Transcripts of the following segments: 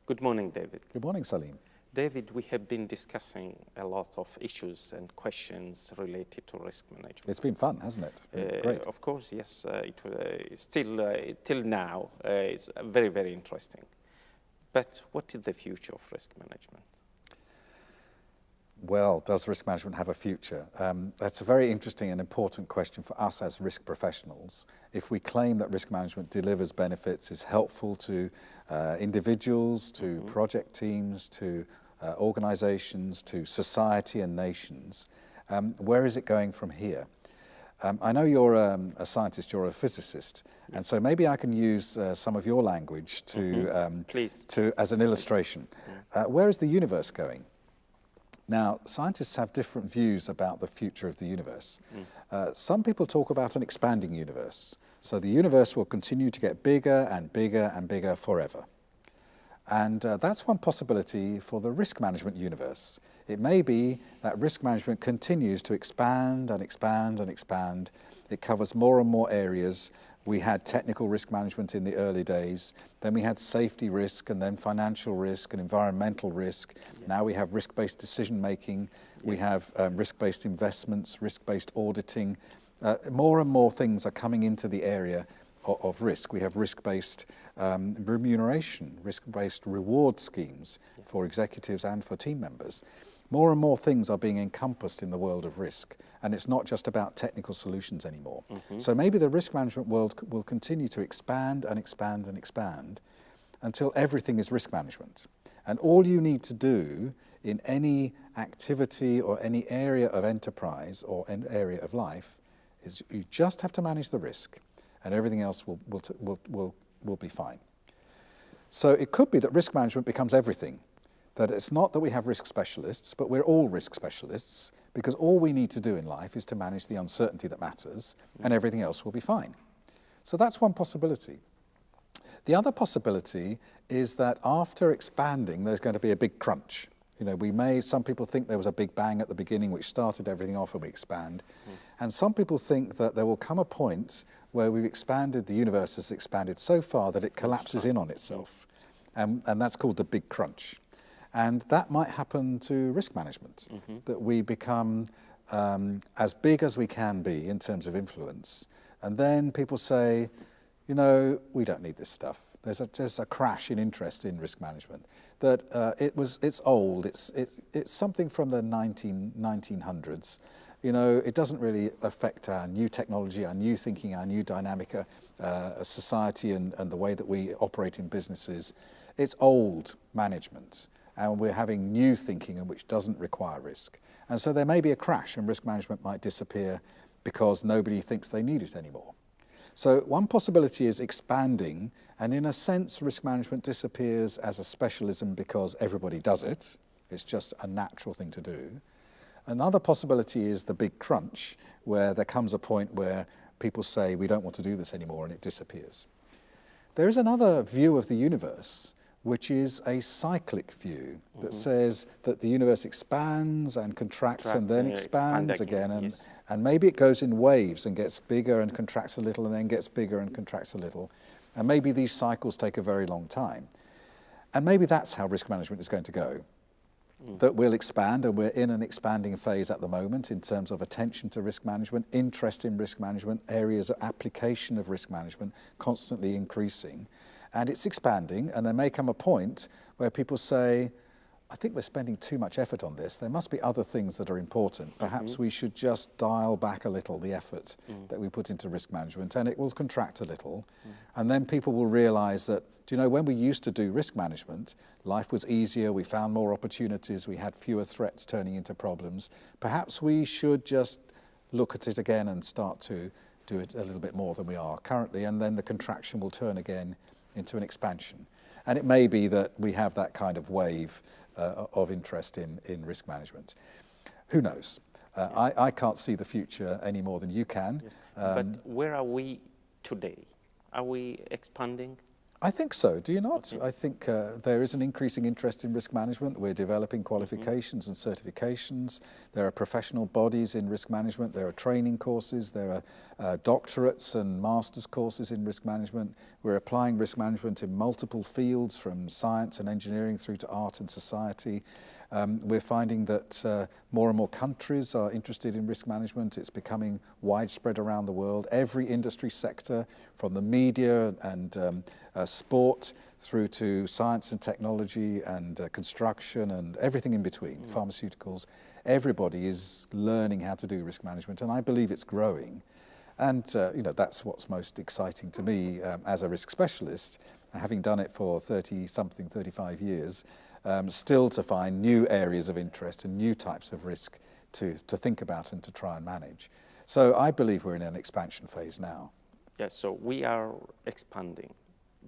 Good morning, David. Good morning, Salim. David, we have been discussing a lot of issues and questions related to risk management. It's been fun, hasn't it? Great. Of course, yes. Till now, it's very, very interesting. But what is the future of risk management? Well, does risk management have a future? That's a very interesting and important question for us as risk professionals. If we claim that risk management delivers benefits, is helpful to individuals, to project teams, to organizations, to society and nations, where is it going from here? I know you're a scientist, you're a physicist, and so maybe I can use some of your language to as an illustration. Where is the universe going? Now, scientists have different views about the future of the universe. Some people talk about an expanding universe. So the universe will continue to get bigger and bigger and bigger forever. And that's one possibility for the risk management universe. It may be that risk management continues to expand and expand and expand. It covers more and more areas. We had technical risk management in the early days, then we had safety risk, and then financial risk and environmental risk. Yes. Now we have risk-based decision making, we have risk-based investments, risk-based auditing. More and more things are coming into the area of risk. We have risk-based remuneration, risk-based reward schemes for executives and for team members. More and more things are being encompassed in the world of risk, and it's not just about technical solutions anymore. So maybe the risk management world will continue to expand and expand and expand until everything is risk management. And all you need to do in any activity or any area of enterprise or an area of life is you just have to manage the risk, and everything else will be fine. So it could be that risk management becomes everything. That it's not that we have risk specialists, but we're all risk specialists, because all we need to do in life is to manage the uncertainty that matters, and everything else will be fine. So that's one possibility. The other possibility is that after expanding, there's going to be a big crunch. You know, some people think there was a big bang at the beginning which started everything off and we expand. And some people think that there will come a point where we've expanded, the universe has expanded so far that it collapses in on itself. And that's called the big crunch. And that might happen to risk management, that we become as big as we can be in terms of influence. And then people say, you know, we don't need this stuff. There's a crash in interest in risk management. That it's old, it's something from the 1900s. You know, it doesn't really affect our new technology, our new thinking, our new dynamic society and the way that we operate in businesses. It's old management. And we're having new thinking which doesn't require risk. And so there may be a crash and risk management might disappear because nobody thinks they need it anymore. So one possibility is expanding, and in a sense risk management disappears as a specialism because everybody does it. It's just a natural thing to do. Another possibility is the big crunch, where there comes a point where people say we don't want to do this anymore and it disappears. There is another view of the universe which is a cyclic view that says that the universe expands and contracts and then expands again. And maybe it goes in waves and gets bigger and contracts a little and then gets bigger and contracts a little. And maybe these cycles take a very long time. And maybe that's how risk management is going to go. That we'll expand, and we're in an expanding phase at the moment in terms of attention to risk management, interest in risk management, areas of application of risk management constantly increasing. And it's expanding, and there may come a point where people say, I think we're spending too much effort on this. There must be other things that are important. Perhaps we should just dial back a little the effort that we put into risk management, and it will contract a little. And then people will realize that, do you know, when we used to do risk management, life was easier, we found more opportunities, we had fewer threats turning into problems. Perhaps we should just look at it again and start to do it a little bit more than we are currently, and then the contraction will turn again into an expansion. And it may be that we have that kind of wave of interest in risk management. Who knows? I can't see the future any more than you can. But where are we today? Are we expanding? I think so. Do you not? Okay. I think there is an increasing interest in risk management. We're developing qualifications and certifications. There are professional bodies in risk management. There are training courses. There are doctorates and master's courses in risk management. We're applying risk management in multiple fields, from science and engineering through to art and society. We're finding that more and more countries are interested in risk management. It's becoming widespread around the world. Every industry sector, from the media and sport through to science and technology and construction and everything in between, pharmaceuticals, everybody is learning how to do risk management, and I believe it's growing. And that's what's most exciting to me as a risk specialist, having done it for 35 years. Still to find new areas of interest and new types of risk to think about and to try and manage. So I believe we're in an expansion phase now. Yes, so we are expanding,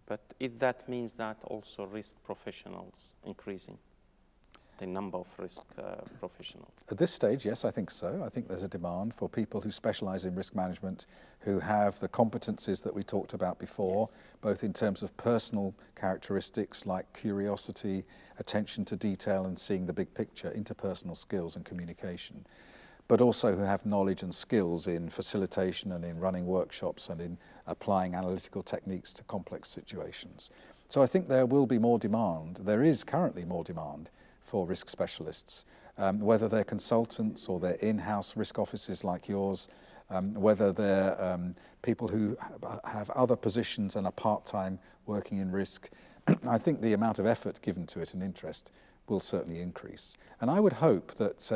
but that means that also risk professionals increasing, the number of risk professionals? At this stage, yes, I think so. I think there's a demand for people who specialize in risk management, who have the competencies that we talked about before, yes, both in terms of personal characteristics like curiosity, attention to detail and seeing the big picture, interpersonal skills and communication, but also who have knowledge and skills in facilitation and in running workshops and in applying analytical techniques to complex situations. So I think there will be more demand. There is currently more demand for risk specialists, whether they're consultants or they're in-house risk offices like yours, whether they're people who have other positions and are part-time working in risk. I think the amount of effort given to it and interest will certainly increase. And I would hope that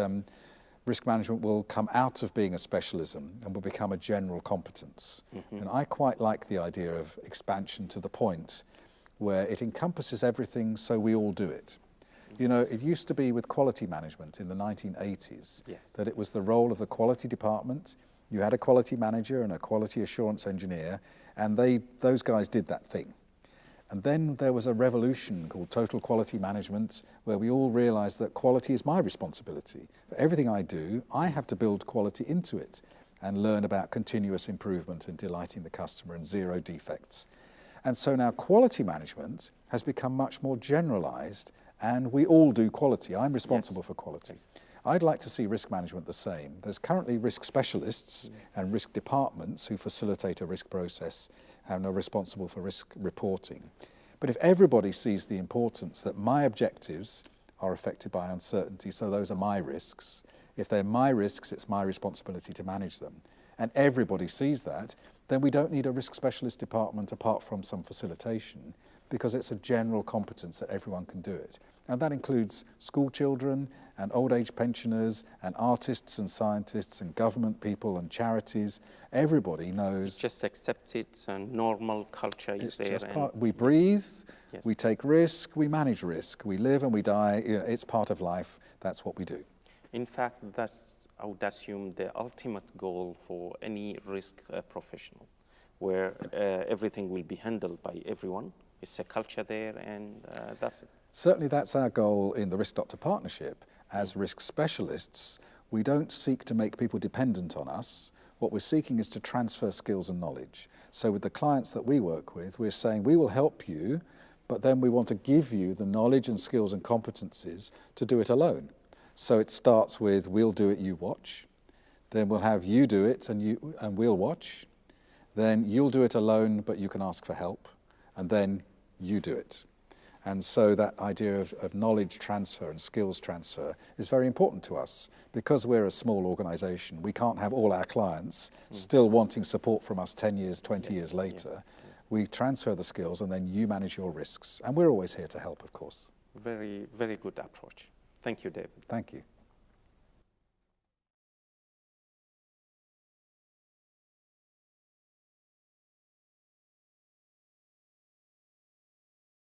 risk management will come out of being a specialism and will become a general competence. And I quite like the idea of expansion to the point where it encompasses everything, so we all do it. You know, it used to be with quality management in the 1980s, yes, that it was the role of the quality department. You had a quality manager and a quality assurance engineer, and those guys did that thing. And then there was a revolution called total quality management, where we all realized that quality is my responsibility. For everything I do, I have to build quality into it and learn about continuous improvement and delighting the customer and zero defects. And so now quality management has become much more generalized, and we all do quality. I'm responsible, yes, for quality. Yes. I'd like to see risk management the same. There's currently risk specialists and risk departments who facilitate a risk process and are responsible for risk reporting. But if everybody sees the importance that my objectives are affected by uncertainty, so those are my risks. If they're my risks, it's my responsibility to manage them. And everybody sees that, then we don't need a risk specialist department apart from some facilitation, because it's a general competence that everyone can do it. And that includes school children and old age pensioners and artists and scientists and government people and charities. Everybody knows. It's just accept it, and normal culture is there. Just we breathe, yes, we take risk, we manage risk. We live and we die. It's part of life. That's what we do. In fact, that's, I would assume, the ultimate goal for any risk professional, where everything will be handled by everyone. It's a culture there, and that's it. Certainly that's our goal in the Risk Doctor Partnership. As risk specialists, we don't seek to make people dependent on us. What we're seeking is to transfer skills and knowledge. So with the clients that we work with, we're saying we will help you, but then we want to give you the knowledge and skills and competencies to do it alone. So it starts with, we'll do it, you watch. Then we'll have you do it and we'll watch. Then you'll do it alone, but you can ask for help. And then you do it. And so that idea of knowledge transfer and skills transfer is very important to us. Because we're a small organization, we can't have all our clients still wanting support from us 10 years, 20 years later. Yes. We transfer the skills and then you manage your risks. And we're always here to help, of course. Very, very good approach. Thank you, David. Thank you.